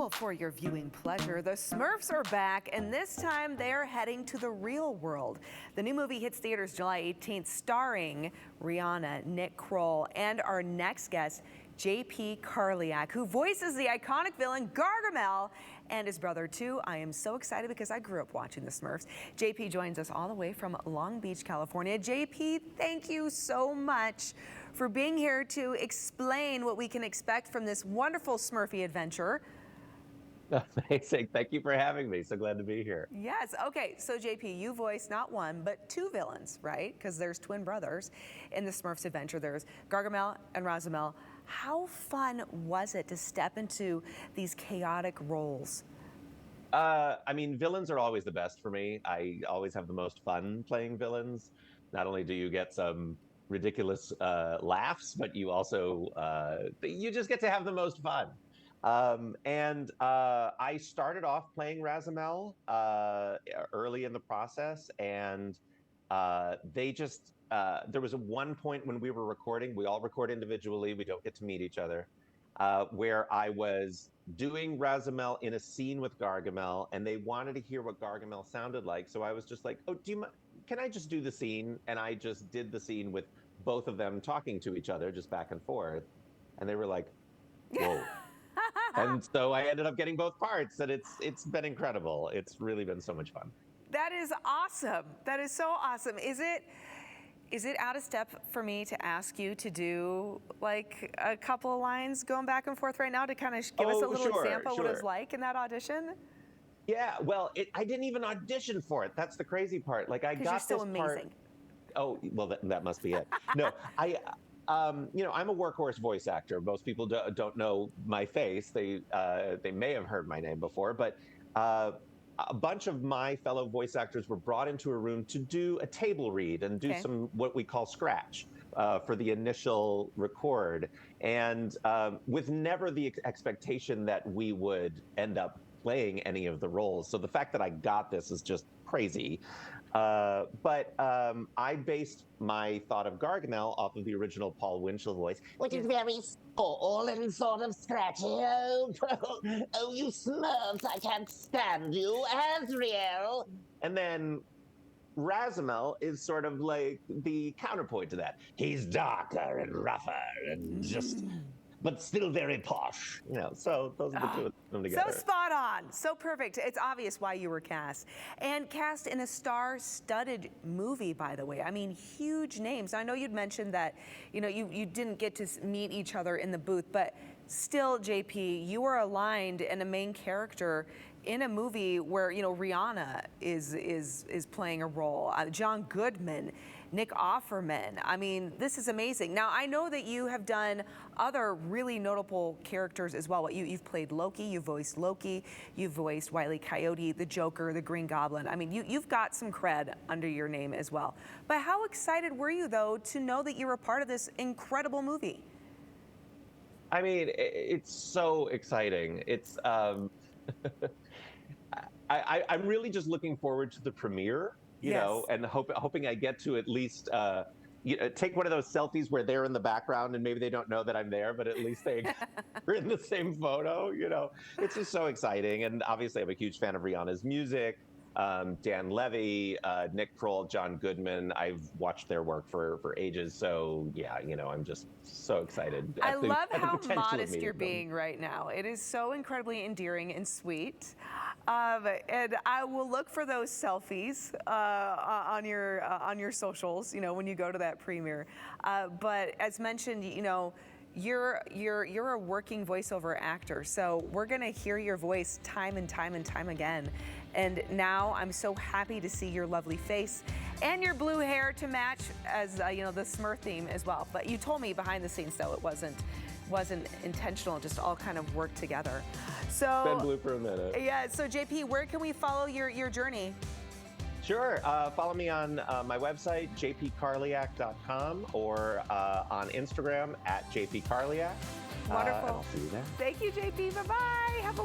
Well, for your viewing pleasure, the Smurfs are back, and this time they're heading to the real world. The new movie hits theaters July 18th, starring Rihanna, Nick Kroll, and our next guest, JP Karliak, who voices the iconic villain Gargamel and his brother too. I am so excited because I grew up watching the Smurfs. JP joins us all the way from Long Beach, California. JP, thank you so much for being here to explain what we can expect from this wonderful Smurfy adventure. Amazing. Thank you for having me. So glad to be here. Yes. Okay. So JP, you voice not one, but two villains, right? Because there's twin brothers in the Smurfs adventure. There's Gargamel and Razamel. How fun was it to step into these chaotic roles? I mean, villains are always the best for me. I always have the most fun playing villains. Not only do you get some ridiculous laughs, but you also you just get to have the most fun. I started off playing Razamel early in the process, and there was one point when we were recording. We all record individually. We don't get to meet each other. Where I was doing Razamel in a scene with Gargamel, and they wanted to hear what Gargamel sounded like. So I was just like, "Oh, can I just do the scene?" And I just did the scene with both of them talking to each other, just back and forth. And they were like, "Whoa." And so I ended up getting both parts, and it's been incredible. It's really been so much fun. That is awesome. That is so awesome. Is it out of step for me to ask you to do like a couple of lines going back and forth right now to kind of give us a little example of what it was like in that audition? Yeah, well, I didn't even audition for it. That's the crazy part. Like I got you're so this part. amazing. Oh, well, that must be it. No, I'm a workhorse voice actor. Most people don't know my face. They may have heard my name before, but a bunch of my fellow voice actors were brought into a room to do a table read and do some what we call scratch for the initial record, and with never the expectation that we would end up playing any of the roles. So the fact that I got this is just crazy. But I based my thought of Gargamel off of the original Paul Winchell voice, which is very small and sort of scratchy. Oh, oh, you Smurfs, I can't stand you, Azrael. And then Razamel is sort of like the counterpoint to that. He's darker and rougher and just... but still very posh, so those are the two of them together. So spot on, so perfect. It's obvious why you were cast. And cast in a star-studded movie, by the way. I mean, huge names. I know you'd mentioned that, you didn't get to meet each other in the booth, but still, JP, you are aligned in a main character in a movie where, Rihanna is playing a role. John Goodman, Nick Offerman. I mean, this is amazing. Now, I know that you have done other really notable characters as well. You've played Loki, you voiced Loki, you voiced Wile E. Coyote, the Joker, the Green Goblin. I mean, you've got some cred under your name as well. But how excited were you, though, to know that you were part of this incredible movie? I mean, it's so exciting. It's I'm really just looking forward to the premiere, and hoping I get to at least take one of those selfies where they're in the background and maybe they don't know that I'm there, but at least they are in the same photo. It's just so exciting. And obviously, I'm a huge fan of Rihanna's music. Dan Levy, Nick Kroll, John Goodman. I've watched their work for ages. So yeah, I'm just so excited. I love how modest you're being right now. It is so incredibly endearing and sweet. And I will look for those selfies on your socials, when you go to that premiere. But as mentioned, you're a working voiceover actor, so we're gonna hear your voice time and time and time again. And now I'm so happy to see your lovely face and your blue hair to match as the Smurf theme as well. But you told me behind the scenes, though, it wasn't intentional, just all kind of worked together. So been blue for a minute. Yeah. So JP, where can we follow your journey? Sure. Follow me on my website, jpkarliak.com, or on Instagram @jpkarliak. Wonderful. I'll see you there. Thank you, JP. Bye-bye. Have a